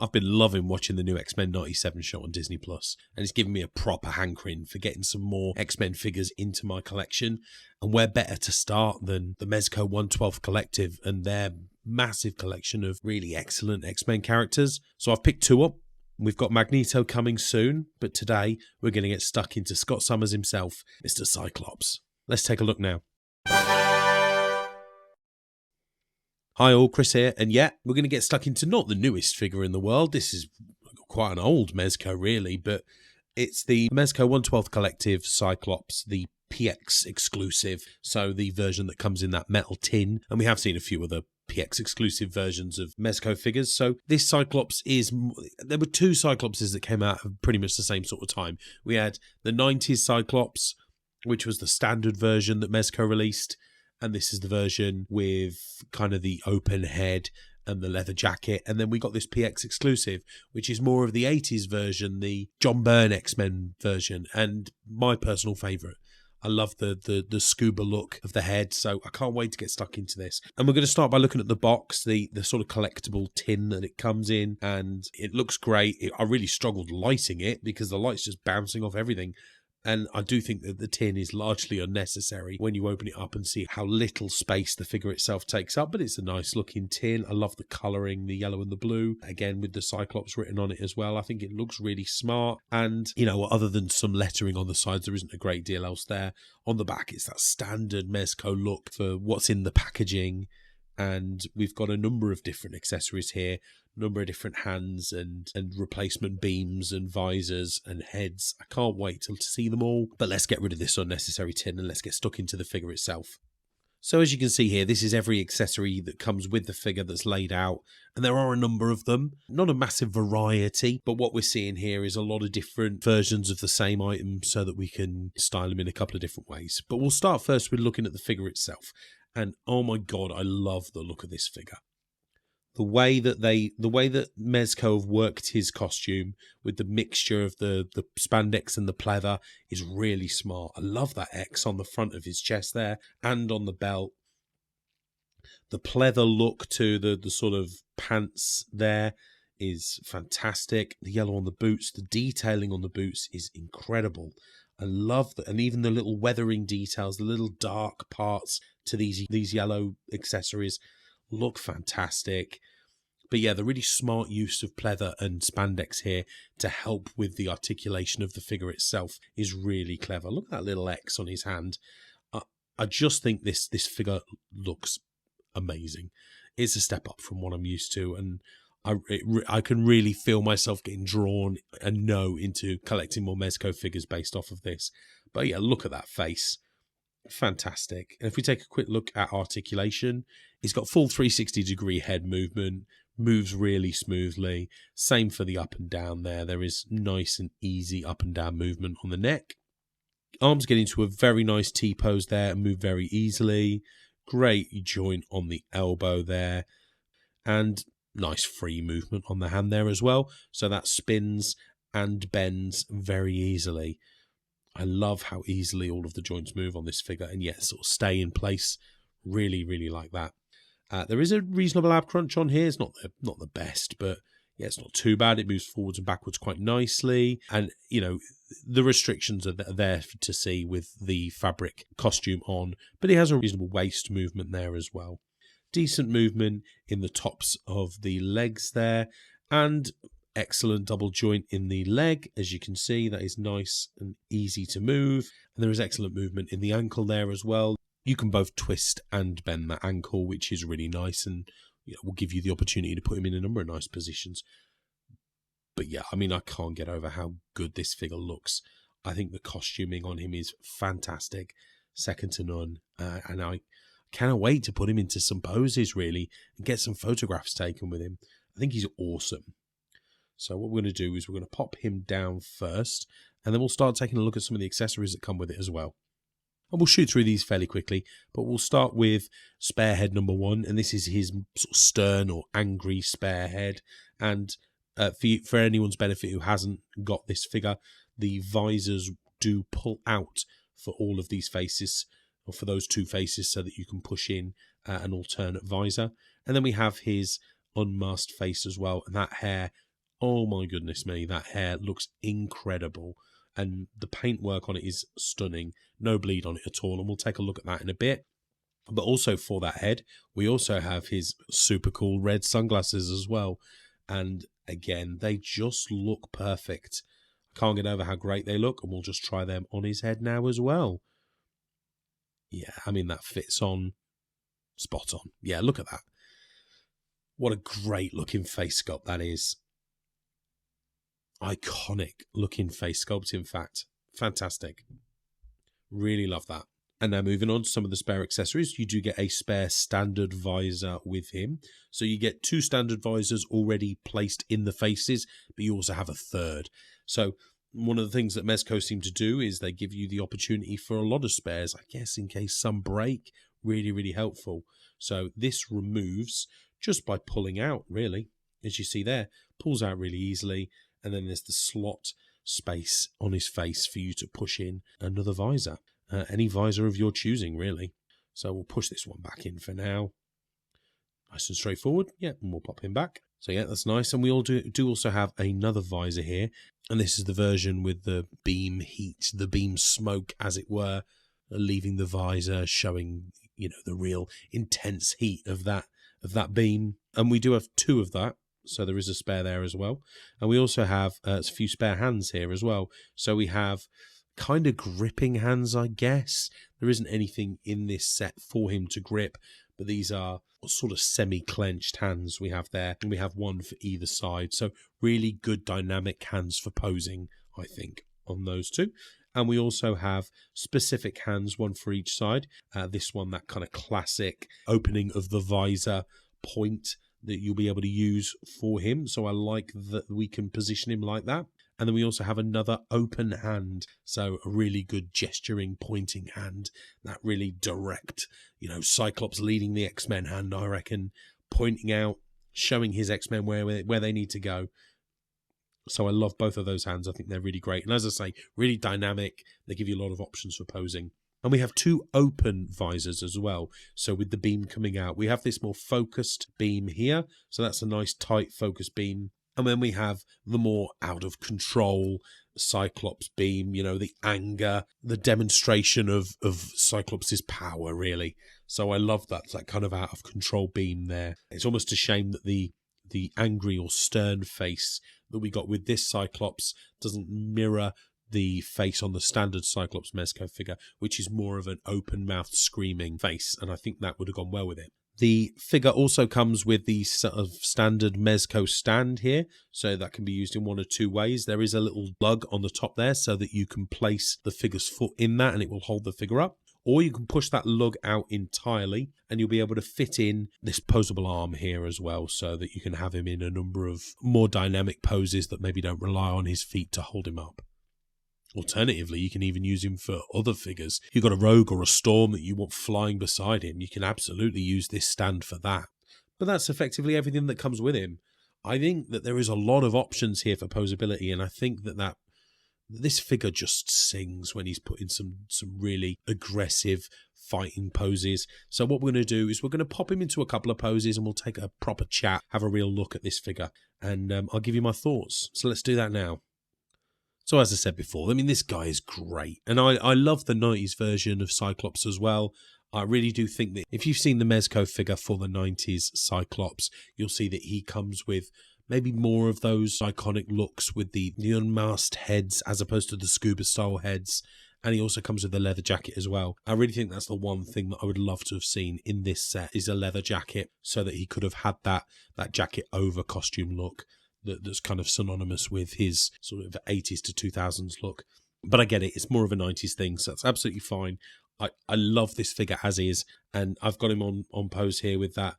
I've been loving watching the new X-Men 97 show on Disney+, and it's given me a proper hankering for getting some more X-Men figures into my collection. And where better to start than the Mezco One 12th Collective and their massive collection of really excellent X-Men characters. So I've picked 2 up. We've got Magneto coming soon, but today we're going to get stuck into Scott Summers himself, Mr. Cyclops. Let's take a look now. Hi all, Chris here, and yeah, we're going to get stuck into not the newest figure in the world. This is quite an old Mezco really, but it's the Mezco 1/12 Collective Cyclops, the PX exclusive, so the version that comes in that metal tin, and we have seen a few other PX exclusive versions of Mezco figures. So this Cyclops is, there were 2 Cyclopses that came out at pretty much the same sort of time. We had the 90s Cyclops, which was the standard version that Mezco released, and this is the version with kind of the open head and the leather jacket. And then we got this PX exclusive, which is more of the 80s version, the John Byrne X-Men version, and my personal favourite. I love the scuba look of the head, so I can't wait to get stuck into this. And we're going to start by looking at the box, the sort of collectible tin that it comes in, and it looks great. I really struggled lighting it because the light's just bouncing off everything. And I do think that the tin is largely unnecessary when you open it up and see how little space the figure itself takes up. But it's a nice looking tin. I love the colouring, the yellow and the blue. Again, with the Cyclops written on it as well. I think it looks really smart. And, you know, other than some lettering on the sides, there isn't a great deal else there. On the back, it's that standard Mezco look for what's in the packaging. And we've got a number of different accessories here, a number of different hands and replacement beams and visors and heads. I can't wait to see them all, but let's get rid of this unnecessary tin and let's get stuck into the figure itself. So as you can see here, this is every accessory that comes with the figure that's laid out, and there are a number of them. Not a massive variety, but what we're seeing here is a lot of different versions of the same item so that we can style them in a couple of different ways. But we'll start first with looking at the figure itself. And oh my god, I love the look of this figure. The way that Mezco have worked his costume with the mixture of the spandex and the pleather is really smart. I love that X on the front of his chest there and on the belt. The pleather look to the sort of pants there is fantastic. The yellow on the boots, the detailing on the boots is incredible. I love that, and even the little weathering details, the little dark parts to these yellow accessories look fantastic. But yeah, the really smart use of pleather and spandex here to help with the articulation of the figure itself is really clever. Look at that little X on his hand. I just think this figure looks amazing. It's a step up from what I'm used to, and I can really feel myself getting drawn and into collecting more Mezco figures based off of this. But yeah, look at that face. Fantastic. And if we take a quick look at articulation, he's got full 360-degree head movement, moves really smoothly. Same for the up and down there. There is nice and easy up and down movement on the neck. Arms get into a very nice T-pose there and move very easily. Great joint on the elbow there. And nice free movement on the hand there as well, so that spins and bends very easily. I love how easily all of the joints move on this figure, and yet sort of stay in place. Really, really like that. There is a reasonable ab crunch on here. It's not the best, but yeah, it's not too bad. It moves forwards and backwards quite nicely, and you know the restrictions are there to see with the fabric costume on, but he has a reasonable waist movement there as well. Decent movement in the tops of the legs there, and excellent double joint in the leg. As you can see, that is nice and easy to move, and there is excellent movement in the ankle there as well. You can both twist and bend that ankle, which is really nice, and will give you the opportunity to put him in a number of nice positions. But yeah, I mean, I can't get over how good this figure looks. I think the costuming on him is fantastic, second to none, and I cannot wait to put him into some poses, really, and get some photographs taken with him. I think he's awesome. So what we're going to do is we're going to pop him down first, and then we'll start taking a look at some of the accessories that come with it as well. And we'll shoot through these fairly quickly, but we'll start with Sparehead number 1, and this is his sort of stern or angry Sparehead. And for anyone's benefit who hasn't got this figure, the visors do pull out for all of these faces, or for those 2 faces, so that you can push in an alternate visor. And then we have his unmasked face as well, and that hair Oh my goodness me, that hair looks incredible. And the paintwork on it is stunning. No bleed on it at all. And we'll take a look at that in a bit. But also for that head, we also have his super cool red sunglasses as well. And again, they just look perfect. I can't get over how great they look. And we'll just try them on his head now as well. Yeah, I mean, that fits on spot on. Yeah, look at that. What a great looking face sculpt that is. Iconic looking face sculpt, in fact. Fantastic. Really love that. And now moving on to some of the spare accessories, you do get a spare standard visor with him. So you get 2 standard visors already placed in the faces, but you also have a third. So one of the things that Mezco seem to do is they give you the opportunity for a lot of spares, I guess, in case some break. Really, really helpful. So this removes just by pulling out, really. As you see there, pulls out really easily. And then there's the slot space on his face for you to push in another visor. Any visor of your choosing, really. So we'll push this one back in for now. Nice and straightforward. Yeah, and we'll pop him back. So yeah, that's nice. And we all do also have another visor here. And this is the version with the beam heat, the beam smoke, as it were, leaving the visor, showing, you know, the real intense heat of that beam. And we do have 2 of that. So there is a spare there as well. And we also have a few spare hands here as well. So we have kind of gripping hands, I guess. There isn't anything in this set for him to grip, but these are sort of semi-clenched hands we have there. And we have one for either side. So really good dynamic hands for posing, I think, on those 2. And we also have specific hands, one for each side. This one, that kind of classic opening of the visor point that you'll be able to use for him. So I like that we can position him like that. And then we also have another open hand. So a really good gesturing, pointing hand. That really direct, you know, Cyclops leading the X-Men hand, I reckon. Pointing out, showing his X-Men where they need to go. So I love both of those hands. I think they're really great. And as I say, really dynamic. They give you a lot of options for posing. And we have 2 open visors as well. So with the beam coming out, we have this more focused beam here. So that's a nice tight focused beam. And then we have the more out of control Cyclops beam, you know, the anger, the demonstration of Cyclops' power, really. So I love that kind of out of control beam there. It's almost a shame that the angry or stern face that we got with this Cyclops doesn't mirror the face on the standard Cyclops Mezco figure, which is more of an open-mouthed screaming face, and I think that would have gone well with it. The figure also comes with the sort of standard Mezco stand here, so that can be used in one of 2 ways. There is a little lug on the top there so that you can place the figure's foot in that and it will hold the figure up. Or you can push that lug out entirely and you'll be able to fit in this posable arm here as well, so that you can have him in a number of more dynamic poses that maybe don't rely on his feet to hold him up. Alternatively, you can even use him for other figures. If you've got a Rogue or a Storm that you want flying beside him, you can absolutely use this stand for that. But that's effectively everything that comes with him. I think that there is a lot of options here for posability, and I think that this figure just sings when he's put in some really aggressive fighting poses. So what we're going to do is we're going to pop him into a couple of poses and we'll take a proper chat, have a real look at this figure, and I'll give you my thoughts. So let's do that now. So as I said before, I mean, this guy is great. And I love the 90s version of Cyclops as well. I really do think that if you've seen the Mezco figure for the 90s Cyclops, you'll see that he comes with maybe more of those iconic looks with the unmasked heads as opposed to the scuba style heads. And he also comes with a leather jacket as well. I really think that's the one thing that I would love to have seen in this set is a leather jacket, so that he could have had that jacket over costume look that's kind of synonymous with his sort of 80s to 2000s look. But I get it, it's more of a 90s thing, so that's absolutely fine. I love this figure as is, and I've got him on pose here with that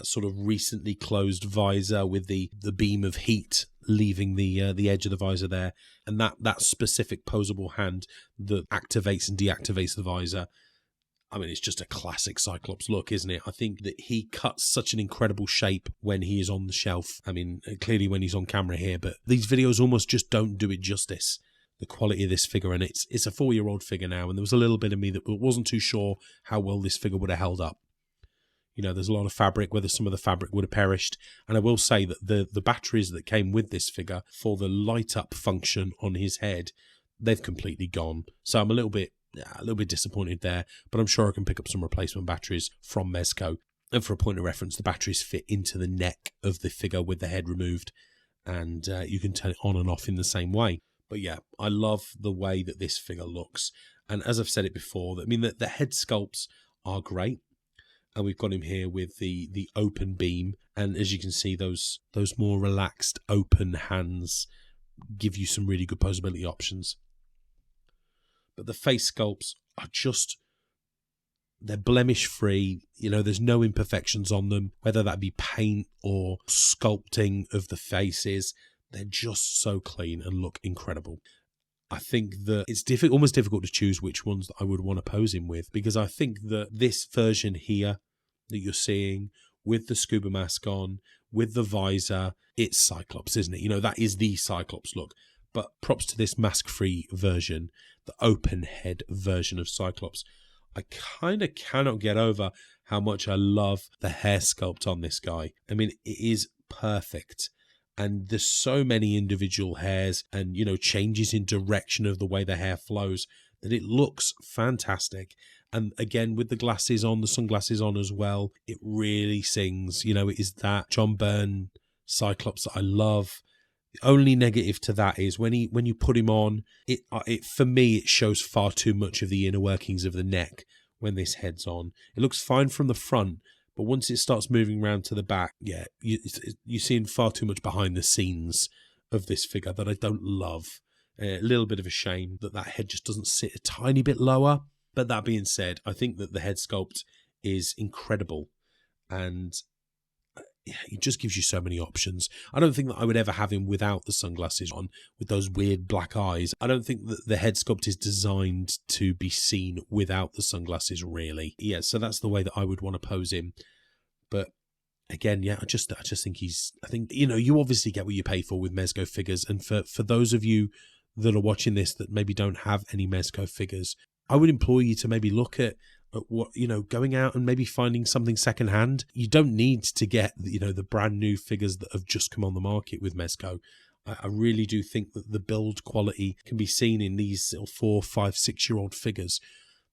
sort of recently closed visor with the beam of heat leaving the edge of the visor there, and that specific posable hand that activates and deactivates the visor. I mean, it's just a classic Cyclops look, isn't it? I think that he cuts such an incredible shape when he is on the shelf. I mean, clearly when he's on camera here, but these videos almost just don't do it justice. The quality of this figure, and it's a 4-year-old figure now, and there was a little bit of me that wasn't too sure how well this figure would have held up. You know, there's a lot of fabric, whether some of the fabric would have perished. And I will say that the batteries that came with this figure for the light up function on his head, they've completely gone. So I'm a little bit disappointed there, but I'm sure I can pick up some replacement batteries from Mezco. And for a point of reference, the batteries fit into the neck of the figure with the head removed, and you can turn it on and off in the same way. But yeah, I love the way that this figure looks. And as I've said it before, I mean, the head sculpts are great. And we've got him here with the open beam. And as you can see, those more relaxed, open hands give you some really good posability options. But the face sculpts are just, they're blemish free. You know, there's no imperfections on them, whether that be paint or sculpting of the faces. They're just so clean and look incredible. I think that it's almost difficult to choose which ones that I would want to pose him with, because I think that this version here that you're seeing with the scuba mask on, with the visor, it's Cyclops, isn't it? You know, that is the Cyclops look. But props to this mask-free version, the open head version of Cyclops. I kind of cannot get over how much I love the hair sculpt on this guy. I mean, it is perfect. And there's so many individual hairs and, you know, changes in direction of the way the hair flows that it looks fantastic. And again, with the glasses on, the sunglasses on as well, it really sings. You know, it is that John Byrne Cyclops that I love. The only negative to that is when you put him on, it for me, it shows far too much of the inner workings of the neck when this head's on. It looks fine from the front, but once it starts moving around to the back, yeah, you're seeing far too much behind the scenes of this figure that I don't love. A little bit of a shame that head just doesn't sit a tiny bit lower. But that being said, I think that the head sculpt is incredible. And it just gives you so many options. I don't think that I would ever have him without the sunglasses on, with those weird black eyes. I don't think that the head sculpt is designed to be seen without the sunglasses, really. Yeah, so that's the way that I would want to pose him. But again, yeah, I just think I think, you know, you obviously get what you pay for with Mezco figures. And for those of you that are watching this that maybe don't have any Mezco figures, I would implore you to maybe look at what, you know, going out and maybe finding something secondhand. You don't need to get, you know, the brand new figures that have just come on the market with Mezco. I really do think that the build quality can be seen in these 4, 5, 6-year-old figures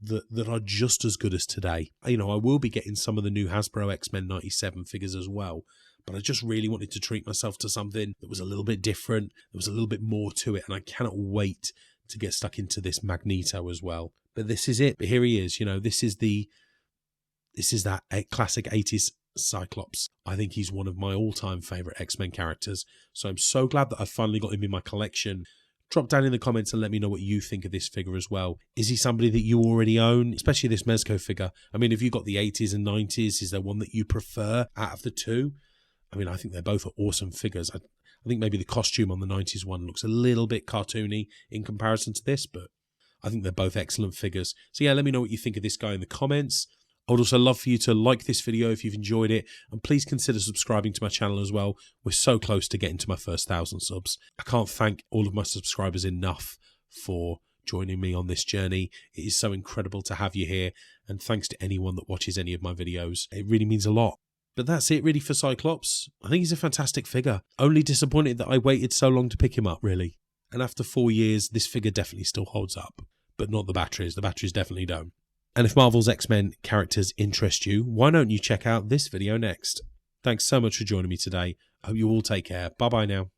that are just as good as today. You know, I will be getting some of the new Hasbro X-Men 97 figures as well, but I just really wanted to treat myself to something that was a little bit different, there was a little bit more to it, and I cannot wait to get stuck into this Magneto as well. But this is it. But here he is. You know, this is that classic 80s Cyclops. I think he's one of my all-time favourite X-Men characters. So I'm so glad that I finally got him in my collection. Drop down in the comments and let me know what you think of this figure as well. Is he somebody that you already own? Especially this Mezco figure. I mean, if you got the 80s and 90s, is there one that you prefer out of the two? I mean, I think they're both awesome figures. I think maybe the costume on the 90s one looks a little bit cartoony in comparison to this, but I think they're both excellent figures. So yeah, let me know what you think of this guy in the comments. I would also love for you to like this video if you've enjoyed it, and please consider subscribing to my channel as well. We're so close to getting to my first 1,000 subs. I can't thank all of my subscribers enough for joining me on this journey. It is so incredible to have you here, and thanks to anyone that watches any of my videos. It really means a lot. But that's it really for Cyclops. I think he's a fantastic figure. Only disappointed that I waited so long to pick him up, really. And after 4 years, this figure definitely still holds up. But not the batteries. The batteries definitely don't. And if Marvel's X-Men characters interest you, why don't you check out this video next? Thanks so much for joining me today. I hope you all take care. Bye-bye now.